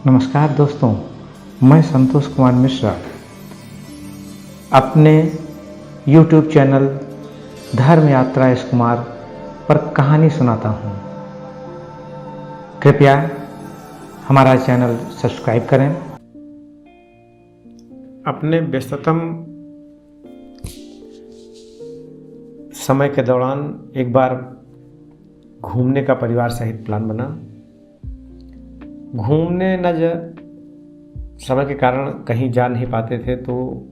नमस्कार दोस्तों, मैं संतोष कुमार मिश्रा अपने YouTube चैनल धर्म यात्रा एस कुमार पर कहानी सुनाता हूँ। कृपया हमारा चैनल सब्सक्राइब करें। अपने व्यस्ततम समय के दौरान एक बार घूमने का परिवार सहित प्लान बना। घूमने समय के कारण कहीं जा नहीं पाते थे, तो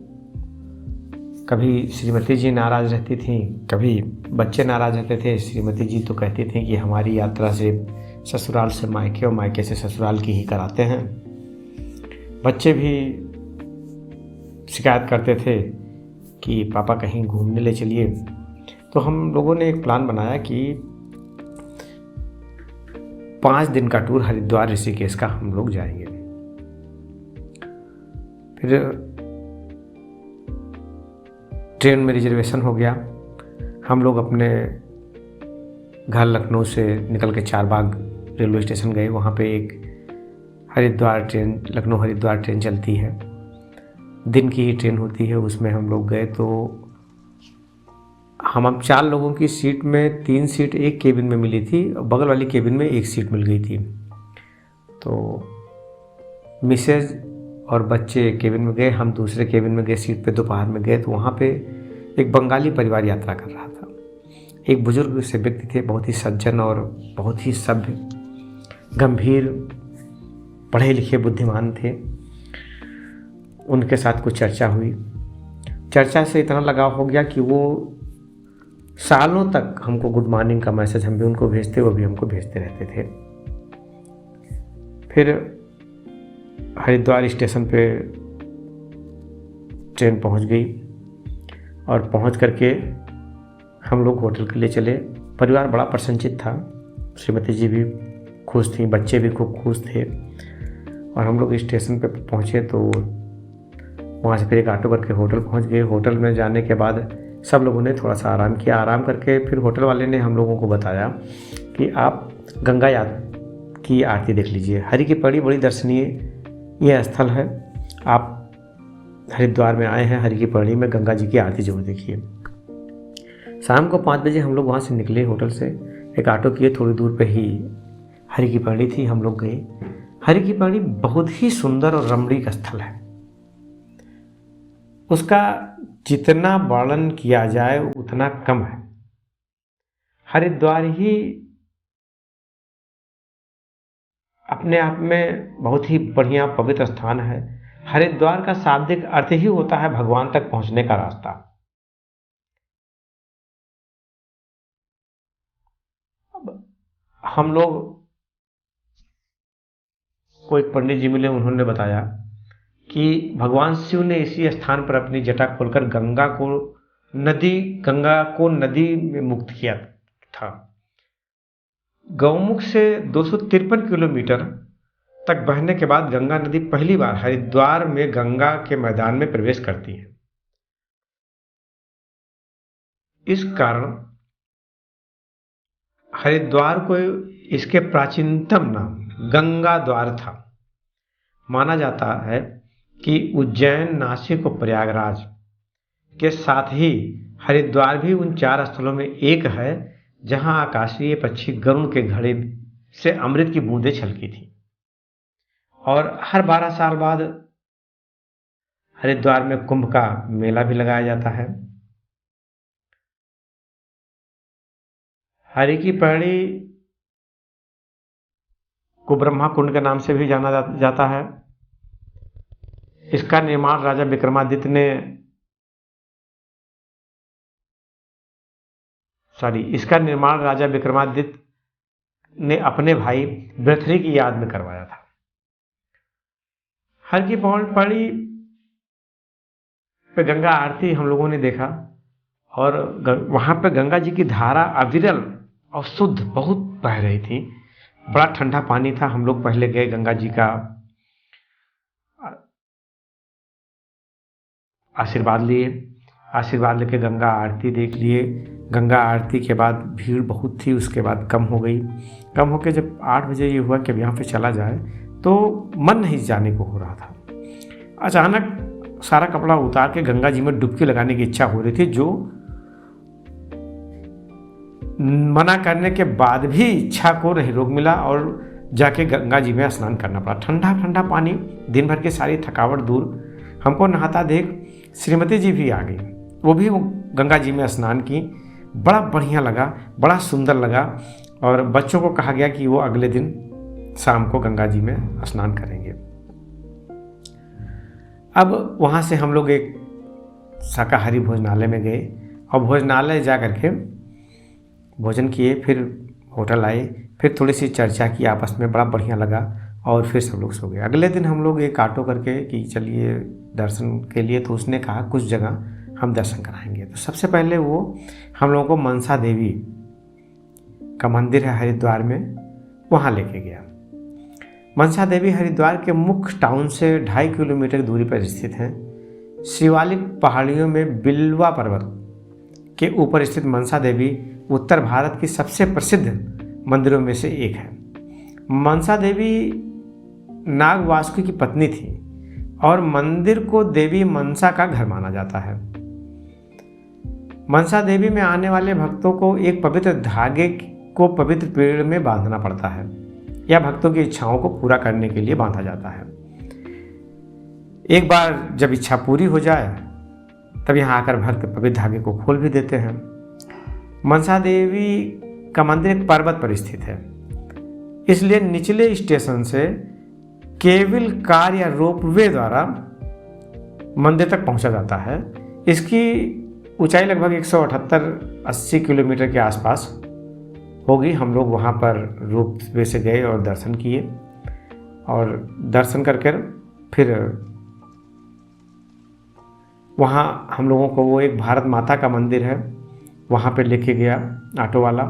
कभी श्रीमती जी नाराज़ रहती थीं, कभी बच्चे नाराज़ रहते थे। श्रीमती जी तो कहती थीं कि हमारी यात्रा से ससुराल से मायके और मायके से ससुराल की ही कराते हैं। बच्चे भी शिकायत करते थे कि पापा कहीं घूमने ले चलिए। तो हम लोगों ने एक प्लान बनाया कि 5 दिन का टूर हरिद्वार ऋषिकेश का हम लोग जाएंगे। फिर ट्रेन में रिजर्वेशन हो गया। हम लोग अपने घर लखनऊ से निकल के चारबाग रेलवे स्टेशन गए। वहाँ पे एक लखनऊ हरिद्वार ट्रेन चलती है, दिन की ही ट्रेन होती है। उसमें हम लोग गए तो हम 4 लोगों की सीट में 3 सीट एक केबिन में मिली थी, बगल वाली केबिन में 1 सीट मिल गई थी। तो मिसेज और बच्चे केबिन में गए, हम दूसरे केबिन में गए, सीट पे दोपहर में गए। तो वहाँ पे एक बंगाली परिवार यात्रा कर रहा था। एक बुजुर्ग से व्यक्ति थे, बहुत ही सज्जन और बहुत ही सभ्य, गंभीर, पढ़े लिखे, बुद्धिमान थे। उनके साथ कुछ चर्चा हुई। चर्चा से इतना लगाव हो गया कि वो सालों तक हमको गुड मॉर्निंग का मैसेज हम भी उनको भेजते, वो भी हमको भेजते रहते थे। फिर हरिद्वार स्टेशन पे ट्रेन पहुंच गई और पहुंच करके हम लोग होटल के लिए चले। परिवार बड़ा प्रसन्नचित्त था, श्रीमती जी भी खुश थी, बच्चे भी खूब खुश थे। और हम लोग स्टेशन पे पहुंचे तो वहाँ से फिर एक ऑटो करके होटल पहुंच गए। होटल में जाने के बाद सब लोगों ने थोड़ा सा आराम किया। आराम करके फिर होटल वाले ने हम लोगों को बताया कि आप गंगा की आरती देख लीजिए। हरि की पौड़ी बड़ी दर्शनीय यह स्थल है, आप हरिद्वार में आए हैं, हरि की पौड़ी में गंगा जी की आरती जरूर देखिए। शाम को 5 बजे हम लोग वहाँ से निकले होटल से, एक ऑटो किए, थोड़ी दूर पे ही हरि की पौड़ी थी। हम लोग गए। हरि की पौड़ी बहुत ही सुंदर और रमणीक स्थल है। उसका जितना वर्णन किया जाए उतना कम है। हरिद्वार ही अपने आप में बहुत ही बढ़िया पवित्र स्थान है। हरिद्वार का शाब्दिक अर्थ ही होता है भगवान तक पहुंचने का रास्ता। अब हम लोग को एक पंडित जी मिले, उन्होंने बताया कि भगवान शिव ने इसी स्थान पर अपनी जटा खोलकर गंगा को नदी में मुक्त किया था। गौमुख से 253 किलोमीटर तक बहने के बाद गंगा नदी पहली बार हरिद्वार में गंगा के मैदान में प्रवेश करती है। इस कारण हरिद्वार को इसके प्राचीनतम नाम गंगा द्वार था। माना जाता है कि उज्जैन, नासिक और प्रयागराज के साथ ही हरिद्वार भी उन 4 स्थलों में एक है जहां आकाशीय पक्षी गरुड़ के घड़े से अमृत की बूंदें छलकी थी। और हर 12 साल बाद हरिद्वार में कुंभ का मेला भी लगाया जाता है। हरि की पौड़ी को ब्रह्मा कुंड के नाम से भी जाना जाता है। इसका निर्माण राजा विक्रमादित्य ने अपने भाई बृहस्पति की याद में करवाया था। हर की पौड़ी पे गंगा आरती हम लोगों ने देखा और वहां पे गंगा जी की धारा अविरल और शुद्ध बहुत बह रही थी। बड़ा ठंडा पानी था। हम लोग पहले गए, गंगा जी का आशीर्वाद लिए, आशीर्वाद लेके गंगा आरती देख लिए। गंगा आरती के बाद भीड़ बहुत थी, उसके बाद कम हो गई। कम होकर जब 8 बजे ये हुआ कि अब यहाँ पे चला जाए, तो मन नहीं जाने को हो रहा था। अचानक सारा कपड़ा उतार के गंगा जी में डुबकी लगाने की इच्छा हो रही थी, जो मना करने के बाद भी इच्छा को नहीं रोक मिला और जाके गंगा जी में स्नान करना पड़ा। ठंडा ठंडा पानी, दिन भर की सारी थकावट दूर। हमको नहाता देख श्रीमती जी भी आ गई, वो भी गंगा जी में स्नान की। बड़ा बढ़िया लगा, बड़ा सुंदर लगा। और बच्चों को कहा गया कि वो अगले दिन शाम को गंगा जी में स्नान करेंगे। अब वहाँ से हम लोग एक शाकाहारी भोजनालय में गए और भोजनालय जा कर के भोजन किए, फिर होटल आए, फिर थोड़ी सी चर्चा की आपस में, बड़ा बढ़िया लगा और फिर सब लोग सो गए। अगले दिन हम लोग एक ऑटो करके कि चलिए दर्शन के लिए, तो उसने कहा कुछ जगह हम दर्शन कराएंगे। तो सबसे पहले वो हम लोगों को मनसा देवी का मंदिर है हरिद्वार में, वहाँ लेके गया। मनसा देवी हरिद्वार के मुख्य टाउन से 2.5 किलोमीटर की दूरी पर स्थित है। शिवालिक पहाड़ियों में बिल्वा पर्वत के ऊपर स्थित मनसा देवी उत्तर भारत की सबसे प्रसिद्ध मंदिरों में से एक है। मनसा देवी नाग वासुकी की पत्नी थी और मंदिर को देवी मनसा का घर माना जाता है। मनसा देवी में आने वाले भक्तों को एक पवित्र धागे को पवित्र पेड़ में बांधना पड़ता है या भक्तों की इच्छाओं को पूरा करने के लिए बांधा जाता है। एक बार जब इच्छा पूरी हो जाए तब यहाँ आकर भक्त पवित्र धागे को खोल भी देते हैं। मनसा देवी का मंदिर एक पर्वत पर स्थित है, इसलिए निचले स्टेशन से केबल कार या रोपवे द्वारा मंदिर तक पहुंचा जाता है। इसकी ऊंचाई लगभग 178-80 किलोमीटर के आसपास होगी। हम लोग वहाँ पर रोपवे से गए और दर्शन किए और दर्शन करके फिर वहाँ हम लोगों को वो एक भारत माता का मंदिर है, वहाँ पे लेके गया ऑटो वाला।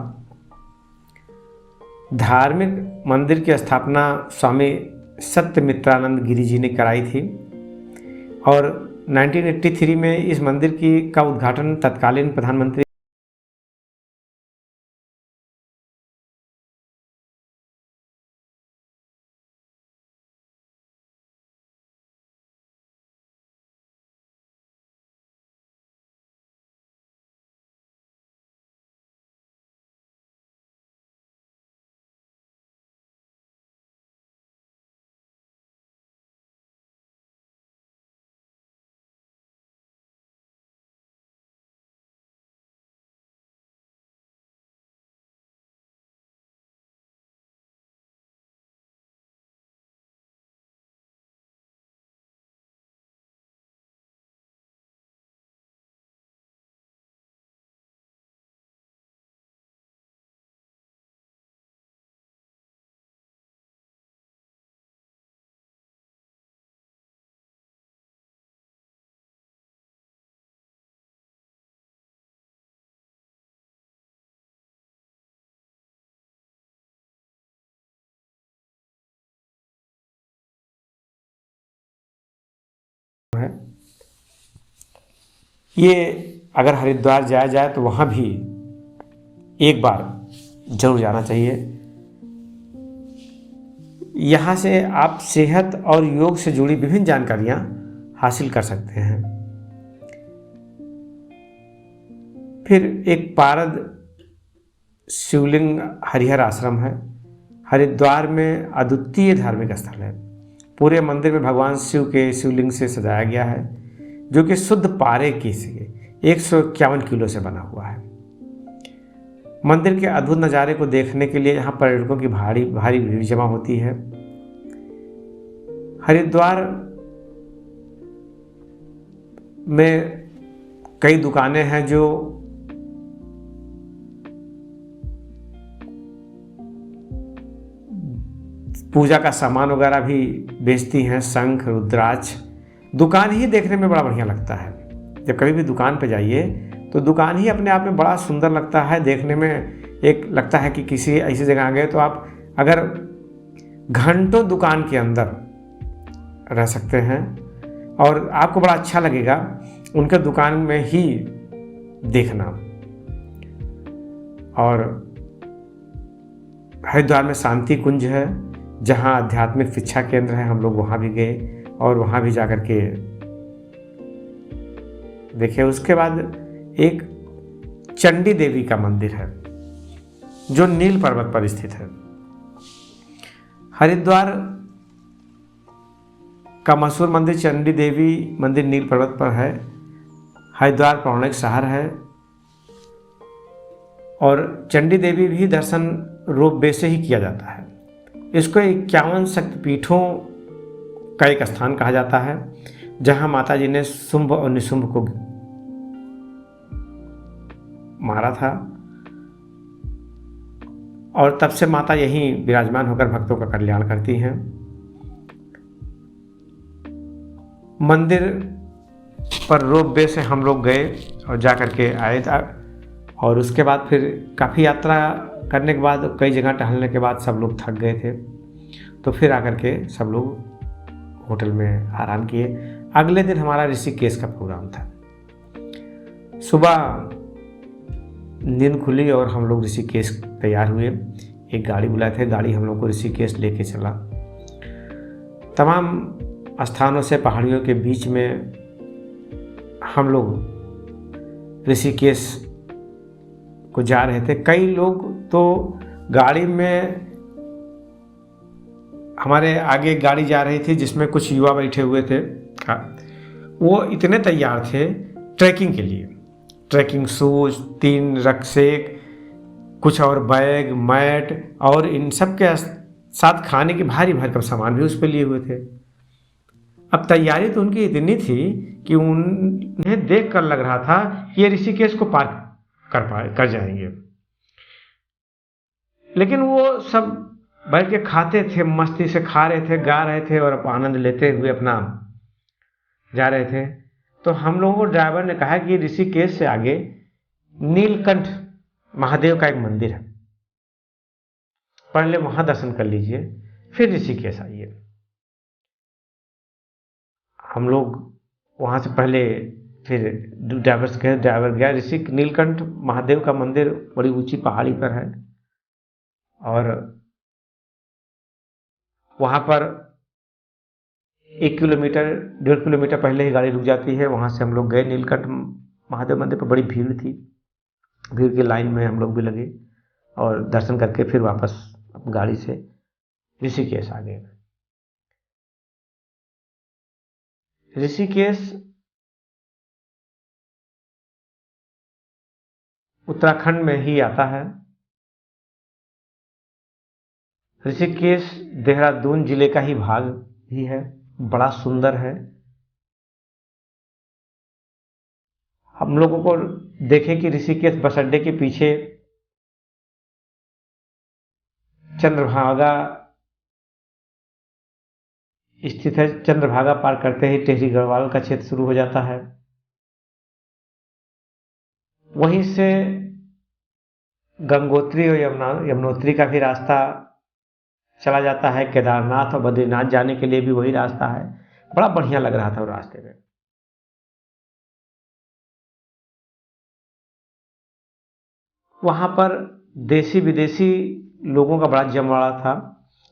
धार्मिक मंदिर की स्थापना स्वामी सत्यमित्रानंद गिरी जी ने कराई थी और 1983 में इस मंदिर का उद्घाटन तत्कालीन प्रधानमंत्री है। ये अगर हरिद्वार जाया जाए तो वहाँ भी एक बार जरूर जाना चाहिए। यहाँ से आप सेहत और योग से जुड़ी विभिन्न जानकारियाँ हासिल कर सकते हैं। फिर एक पारद शिवलिंग हरिहर आश्रम है, हरिद्वार में अद्वितीय धार्मिक स्थल है। पूरे मंदिर में भगवान शिव के शिवलिंग से सजाया गया है, जो कि शुद्ध पारे की से 151 किलो से बना हुआ है। मंदिर के अद्भुत नज़ारे को देखने के लिए यहाँ पर्यटकों की भारी भीड़ जमा होती है। हरिद्वार में कई दुकानें हैं जो पूजा का सामान वगैरह भी बेचती हैं, शंख रुद्राक्ष। दुकान ही देखने में बड़ा बढ़िया लगता है। जब कभी भी दुकान पे जाइए तो दुकान ही अपने आप में बड़ा सुंदर लगता है देखने में। एक लगता है कि किसी ऐसी जगह आ गए तो आप अगर घंटों दुकान के अंदर रह सकते हैं और आपको बड़ा अच्छा लगेगा उनके दुकान में ही देखना। और हरिद्वार में शांति कुंज है, जहाँ आध्यात्मिक शिक्षा केंद्र है, हम लोग वहाँ भी गए और वहाँ भी जा कर के देखे। उसके बाद एक चंडी देवी का मंदिर है जो नील पर्वत पर स्थित है। हरिद्वार का मशहूर मंदिर चंडी देवी मंदिर नील पर्वत पर है। हरिद्वार पौराणिक शहर है और चंडी देवी भी दर्शन रोपवे से ही किया जाता है। इसको 51 शक्तिपीठों का एक स्थान कहा जाता है, जहां माता जी ने शुंभ और निशुंभ को मारा था और तब से माता यहीं विराजमान होकर भक्तों का कल्याण करती हैं। मंदिर पर रोपवे से हम लोग गए और जा कर के आए था और उसके बाद फिर काफ़ी यात्रा करने के बाद, कई जगह टहलने के बाद सब लोग थक गए थे, तो फिर आकर के सब लोग होटल में आराम किए। अगले दिन हमारा ऋषिकेश का प्रोग्राम था। सुबह नींद खुली और हम लोग ऋषिकेश तैयार हुए। एक गाड़ी बुलाए थे, गाड़ी हम लोग को ऋषिकेश लेके चला। तमाम स्थानों से पहाड़ियों के बीच में हम लोग ऋषिकेश को जा रहे थे। कई लोग तो गाड़ी में, हमारे आगे एक गाड़ी जा रही थी जिसमें कुछ युवा बैठे हुए थे, वो इतने तैयार थे ट्रैकिंग के लिए। ट्रैकिंग शूज, 3 रक्सेक, कुछ और बैग, मैट और इन सब के साथ खाने की भारी भरकम सामान भी उस पर लिए हुए थे। अब तैयारी तो उनकी इतनी थी कि उन्हें देख कर लग रहा था कि ये ऋषिकेश को पार कर जाएंगे, लेकिन वो सब बैठ के खाते थे, मस्ती से खा रहे थे, गा रहे थे और आनंद लेते हुए अपना जा रहे थे। तो हम लोगों को ड्राइवर ने कहा कि ऋषिकेश से आगे नीलकंठ महादेव का एक मंदिर है, पहले वहां दर्शन कर लीजिए, फिर ऋषिकेश आइए। हम लोग वहां से पहले फिर ड्राइवर गया। नीलकंठ महादेव का मंदिर बड़ी ऊंची पहाड़ी पर है और वहां पर 1 किलोमीटर 1.5 किलोमीटर पहले ही गाड़ी रुक जाती है। वहां से हम लोग गए नीलकंठ महादेव मंदिर पर। बड़ी भीड़ थी, भीड़ की लाइन में हम लोग भी लगे और दर्शन करके फिर वापस गाड़ी से ऋषिकेश आ गए। ऋषिकेश उत्तराखंड में ही आता है। ऋषिकेश देहरादून जिले का ही भाग भी है, बड़ा सुंदर है। हम लोगों को देखें कि ऋषिकेश बस अड्डे के पीछे चंद्रभागा स्थित है। चंद्रभागा पार करते ही टेहरी गढ़वाल का क्षेत्र शुरू हो जाता है। वहीं से गंगोत्री और यमुनोत्री का भी रास्ता चला जाता है। केदारनाथ और बद्रीनाथ जाने के लिए भी वही रास्ता है। बड़ा बढ़िया लग रहा था वो रास्ते में। वहां पर देसी विदेशी लोगों का बड़ा जमवाड़ा था।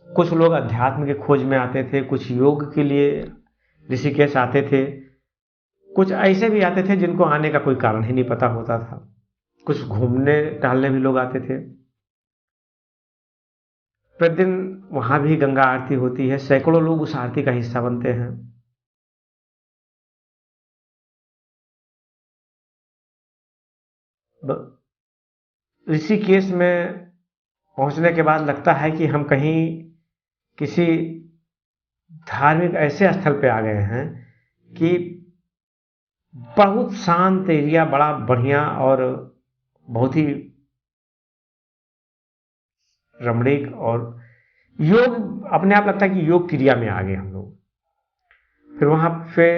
कुछ लोग अध्यात्म के खोज में आते थे, कुछ योग के लिए ऋषिकेश आते थे, कुछ ऐसे भी आते थे जिनको आने का कोई कारण ही नहीं पता होता था। कुछ घूमने टहलने भी लोग आते थे। प्रतिदिन वहां भी गंगा आरती होती है। सैकड़ों लोग उस आरती का हिस्सा बनते हैं। ऋषिकेश में पहुंचने के बाद लगता है कि हम कहीं किसी धार्मिक ऐसे स्थल पे आ गए हैं कि बहुत शांत एरिया, बड़ा बढ़िया और बहुत ही रमणीक, और योग अपने आप लगता है कि योग क्रिया में आ गए हम लोग। फिर वहां पे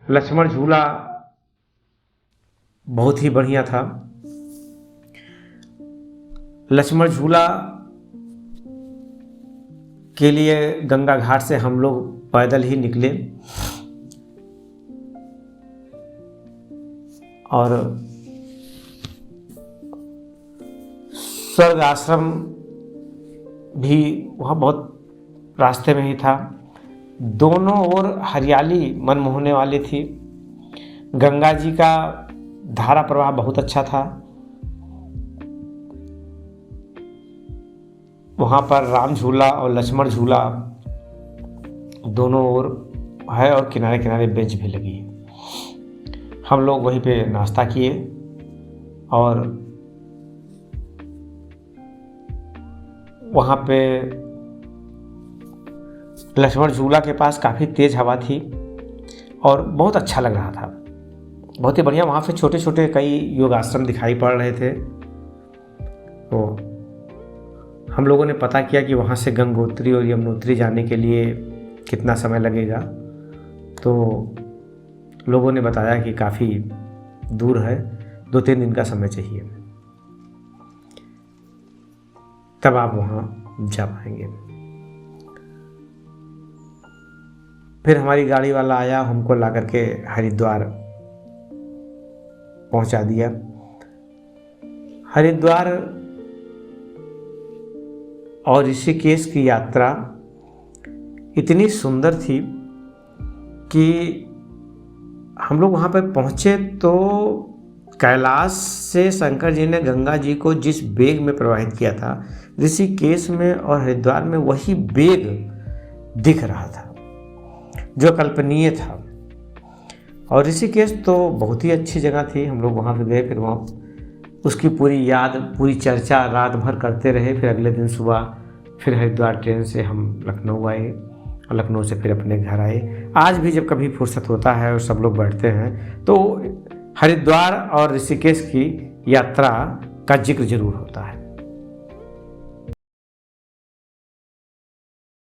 लक्ष्मण झूला बहुत ही बढ़िया था। लक्ष्मण झूला के लिए गंगा घाट से हम लोग पैदल ही निकले और स्वर्ग आश्रम भी वहाँ बहुत रास्ते में ही था। दोनों ओर हरियाली मन मोहने वाली थी। गंगा जी का धारा प्रवाह बहुत अच्छा था। वहाँ पर राम झूला और लक्ष्मण झूला दोनों ओर है और किनारे किनारे बेंच भी लगी है। हम लोग वहीं पे नाश्ता किए और वहाँ पे लक्ष्मण झूला के पास काफ़ी तेज़ हवा थी और बहुत अच्छा लग रहा था, बहुत ही बढ़िया। वहाँ पे छोटे छोटे कई योगाश्रम दिखाई पड़ रहे थे। तो हम लोगों ने पता किया कि वहाँ से गंगोत्री और यमुनोत्री जाने के लिए कितना समय लगेगा। तो लोगों ने बताया कि काफ़ी दूर है, 2-3 दिन का समय चाहिए, तब आप वहाँ जा पाएंगे। फिर हमारी गाड़ी वाला आया, हमको ला करके हरिद्वार पहुँचा दिया। हरिद्वार और ऋषिकेश की यात्रा इतनी सुंदर थी कि हम लोग वहाँ पर पहुँचे तो कैलाश से शंकर जी ने गंगा जी को जिस वेग में प्रवाहित किया था, ऋषिकेश में और हरिद्वार में वही वेग दिख रहा था जो कल्पनीय था। और ऋषिकेश तो बहुत ही अच्छी जगह थी। हम लोग वहाँ पे गए, फिर वहाँ उसकी पूरी याद, पूरी चर्चा रात भर करते रहे। फिर अगले दिन सुबह फिर हरिद्वार ट्रेन से हम लखनऊ आए और लखनऊ से फिर अपने घर आए। आज भी जब कभी फुर्सत होता है और सब लोग बैठते हैं तो हरिद्वार और ऋषिकेश की यात्रा का जिक्र जरूर होता है।